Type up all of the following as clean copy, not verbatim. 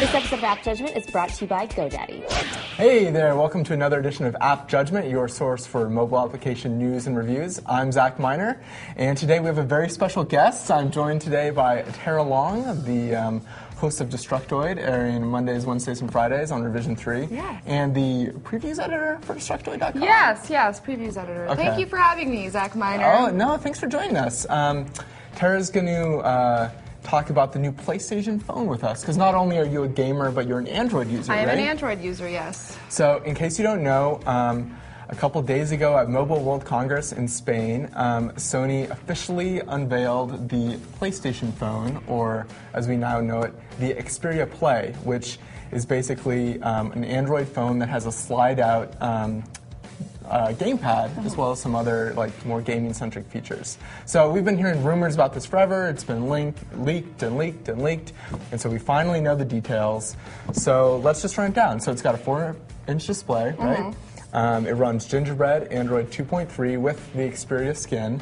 This episode of App Judgment is brought to you by GoDaddy. Hey there, welcome to another edition of App Judgment, your source for mobile application news and reviews. I'm Zach Miner, and today we have a very special guest. I'm joined today by Tara Long, the host of Destructoid, airing Mondays, Wednesdays, and Fridays on Revision 3. Yes. And the previews editor for Destructoid.com. Yes, previews editor. Okay. Thank you for having me, Zach Miner. Oh, no, thanks for joining us. Tara's going to talk about the new PlayStation phone with us, because not only are you a gamer, but you're an Android user, I am right? an Android user, yes. So, in case you don't know, a couple days ago at Mobile World Congress in Spain, Sony officially unveiled the PlayStation phone, or as we now know it, the Xperia Play, which is basically an Android phone that has a slide-out gamepad, as well as some other more gaming-centric features. So we've been hearing rumors about this forever. It's been leaked, and so we finally know the details. So let's just run it down. So it's got a 4-inch display, right? It runs Gingerbread, Android 2.3 with the Xperia skin.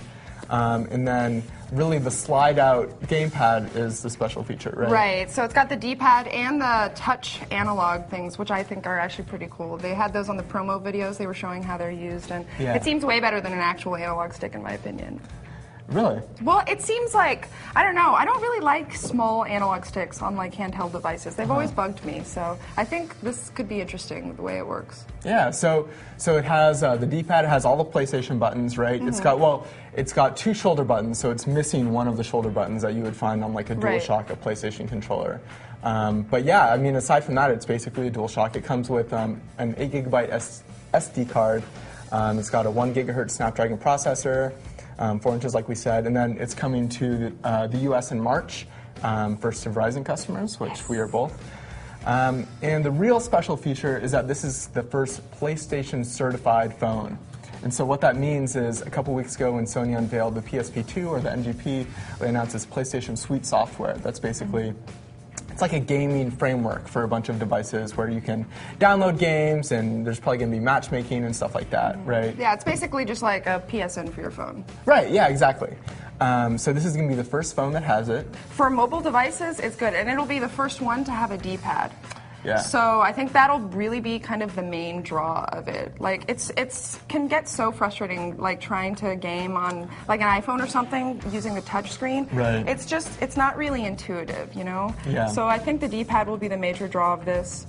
And then really the slide-out gamepad is the special feature, right? Right, so it's got the D-pad and the touch analog things, which I think are actually pretty cool. They had those on the promo videos. They were showing how they're used, and it seems way better than an actual analog stick, in my opinion. Really? Well, it seems like, I don't know, I don't really like small analog sticks on handheld devices. They've always bugged me, so I think this could be interesting, the way it works. Yeah, so it has the D-pad, it has all the PlayStation buttons, right? It's got 2 shoulder buttons, so it's missing one of the shoulder buttons that you would find on a DualShock, a PlayStation controller. But yeah, I mean, aside from that, it's basically a DualShock. It comes with an 8GB SD card. It's got a 1 GHz Snapdragon processor. 4 inches, like we said, and then it's coming to the U.S. in March, first to Verizon customers, which we are both. And the real special feature is that this is the first PlayStation certified phone. And so what that means is a couple weeks ago when Sony unveiled the PSP2 or the NGP, they announced this PlayStation Suite software. That's basically it's like a gaming framework for a bunch of devices where you can download games, and there's probably going to be matchmaking and stuff like that, right? Yeah, it's basically just like a PSN for your phone. Right, yeah, exactly. So this is going to be the first phone that has it. For mobile devices, it's good, and it'll be the first one to have a D-pad. Yeah. So I think that'll really be kind of the main draw of it. It's can get so frustrating, trying to game on an iPhone or something using the touch screen. Right. It's not really intuitive, you know. Yeah. So I think the D-pad will be the major draw of this.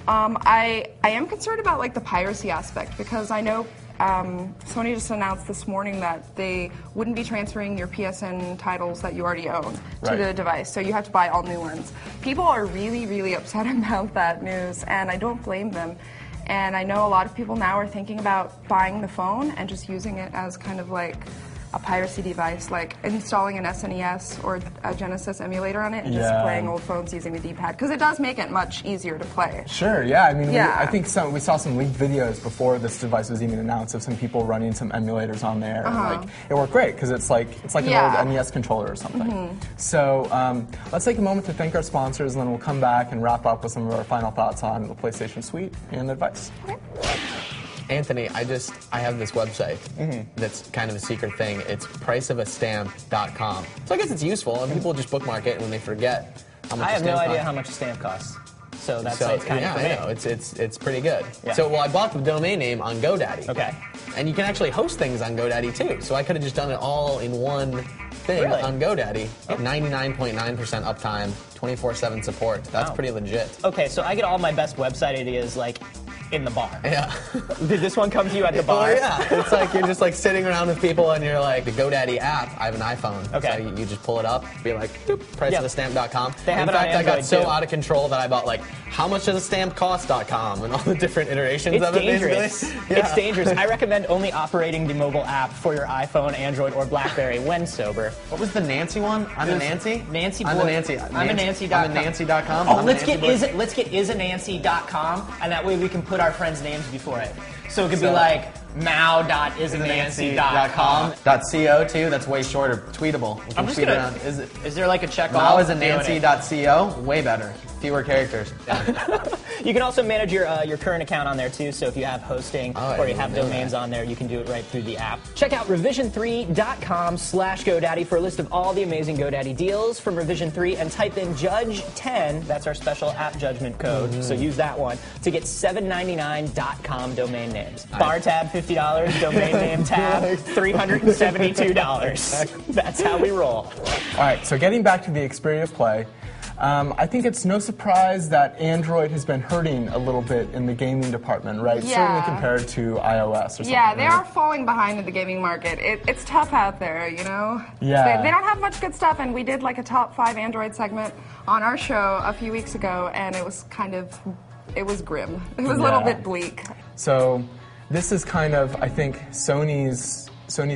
I am concerned about the piracy aspect, because I know Sony just announced this morning that they wouldn't be transferring your PSN titles that you already own to the device, so you have to buy all new ones. People are really, really upset about that news, and I don't blame them. And I know a lot of people now are thinking about buying the phone and just using it as kind of a piracy device, like installing an SNES or a Genesis emulator on it and just playing old phones using the D-pad, because it does make it much easier to play. Sure, yeah. I mean, I think we saw some leaked videos before this device was even announced of some people running some emulators on there. And, it worked great, because it's like an old NES controller or something. So let's take a moment to thank our sponsors, and then we'll come back and wrap up with some of our final thoughts on the PlayStation Suite and the device. Okay. Anthony, I have this website that's kind of a secret thing. It's priceofastamp.com. So I guess it's useful, and people just bookmark it when they forget how much I a have stamp no idea costs. how much a stamp costs. So that site's kind of for me. I know. It's pretty good. Yeah. So, I bought the domain name on GoDaddy. Okay. And you can actually host things on GoDaddy, too. So I could have just done it all in one thing on GoDaddy. 99.9% uptime, 24/7 support. That's pretty legit. Okay, so I get all my best website ideas, in the bar. Yeah. Did this one come to you at the bar? Oh, yeah. It's like you're just sitting around with people, and you're like, the GoDaddy app, I have an iPhone. Okay. So you just pull it up, be like, boop, priceofastamp.com. They have in it on fact, I got Android, so too. out of control that I bought how much does a stamp cost.com and all the different iterations It's of it, dangerous. basically. It's dangerous. I recommend only operating the mobile app for your iPhone, Android, or BlackBerry when sober. What was the Nancy one? I'm a Nancy? Nancy I'm boy. a Nancy. I'm a Nancy.com. I'm a Nancy.com. Oh, I'm a let's Nancy get boy. let's get isanancy.com, and that way we can put our friends' names before it. So it could be like mao.isanancy.com. .co too. That's way shorter. Tweetable. We can I'm just tweet gonna. around. Is there a check Now off? is a Nancy.co. Way better. Fewer characters. You can also manage your current account on there too, so if you have hosting or you have domains on there, you can do it right through the app. Check out revision3.com/GoDaddy for a list of all the amazing GoDaddy deals from Revision 3 and type in Judge10, that's our special app judgment code, so use that one, to get $7.99.com domain names. Bar tab $50, domain name tab $372. That's how we roll. All right, so getting back to the Xperia Play, I think it's no surprise that Android has been hurting a little bit in the gaming department, right? Yeah. Certainly compared to iOS or something. Yeah, they are falling behind in the gaming market. It's tough out there, you know? Yeah. They don't have much good stuff, and we did like a top 5 Android segment on our show a few weeks ago, and it was it was grim. It was a little bit bleak. So this is kind of, I think, Sony's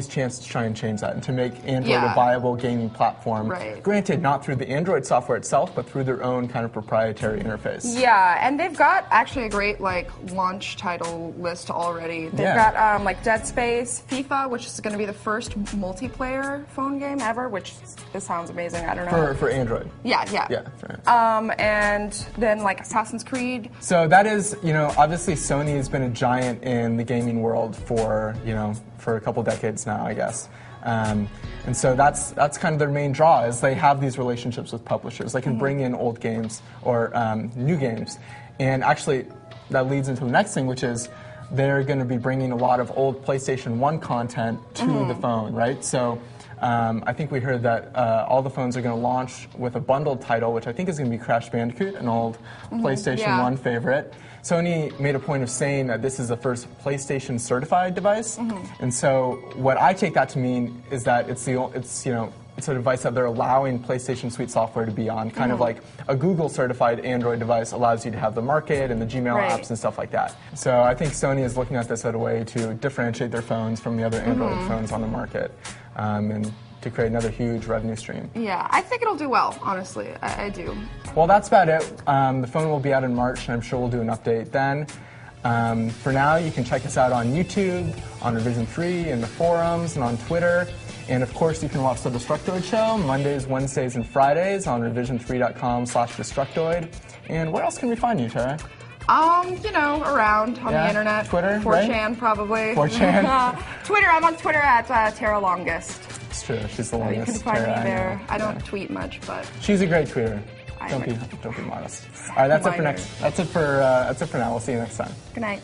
chance to try and change that and to make Android a viable gaming platform. Right. Granted, not through the Android software itself, but through their own kind of proprietary interface. Yeah, and they've got actually a great launch title list already. They've got like Dead Space, FIFA, which is going to be the first multiplayer phone game ever, which this sounds amazing. I don't know. For Android. Yeah. For Android. And then like Assassin's Creed. So that is, obviously Sony has been a giant in the gaming world for a couple decades now, I guess. And so that's kind of their main draw, is they have these relationships with publishers. They can bring in old games or new games. And actually, that leads into the next thing, which is they're going to be bringing a lot of old PlayStation 1 content to the phone, right? So I think we heard that all the phones are going to launch with a bundled title, which I think is going to be Crash Bandicoot, an old PlayStation 1 favorite. Sony made a point of saying that this is the first PlayStation certified device, and so what I take that to mean is that it's a device that they're allowing PlayStation Suite software to be on, kind of like a Google certified Android device allows you to have the Market and the Gmail apps and stuff like that. So I think Sony is looking at this as a way to differentiate their phones from the other Android phones on the market, and to create another huge revenue stream. Yeah, I think it'll do well, honestly. I do. Well, that's about it. The phone will be out in March, and I'm sure we'll do an update then. For now, you can check us out on YouTube, on Revision 3, in the forums, and on Twitter. And of course, you can watch the Destructoid show Mondays, Wednesdays, and Fridays on revision3.com/Destructoid. And where else can we find you, Tara? Around on the internet. Twitter, 4chan, right? probably. 4chan. Twitter, I'm on Twitter at Tara Longest. It's true, she's the longest. You can find Tara me there. I don't Yeah. tweet much, but She's a great tweeter. Don't be modest. All right, that's it for That's it for now. We'll see you next time. Good night.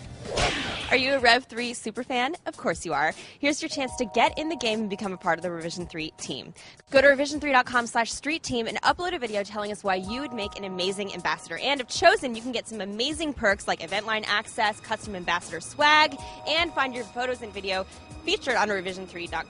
Are you a Rev 3 superfan? Of course you are. Here's your chance to get in the game and become a part of the Revision 3 team. Go to revision3.com/street-team and upload a video telling us why you would make an amazing ambassador. And if chosen, you can get some amazing perks like event line access, custom ambassador swag, and find your photos and video featured on revision3.com.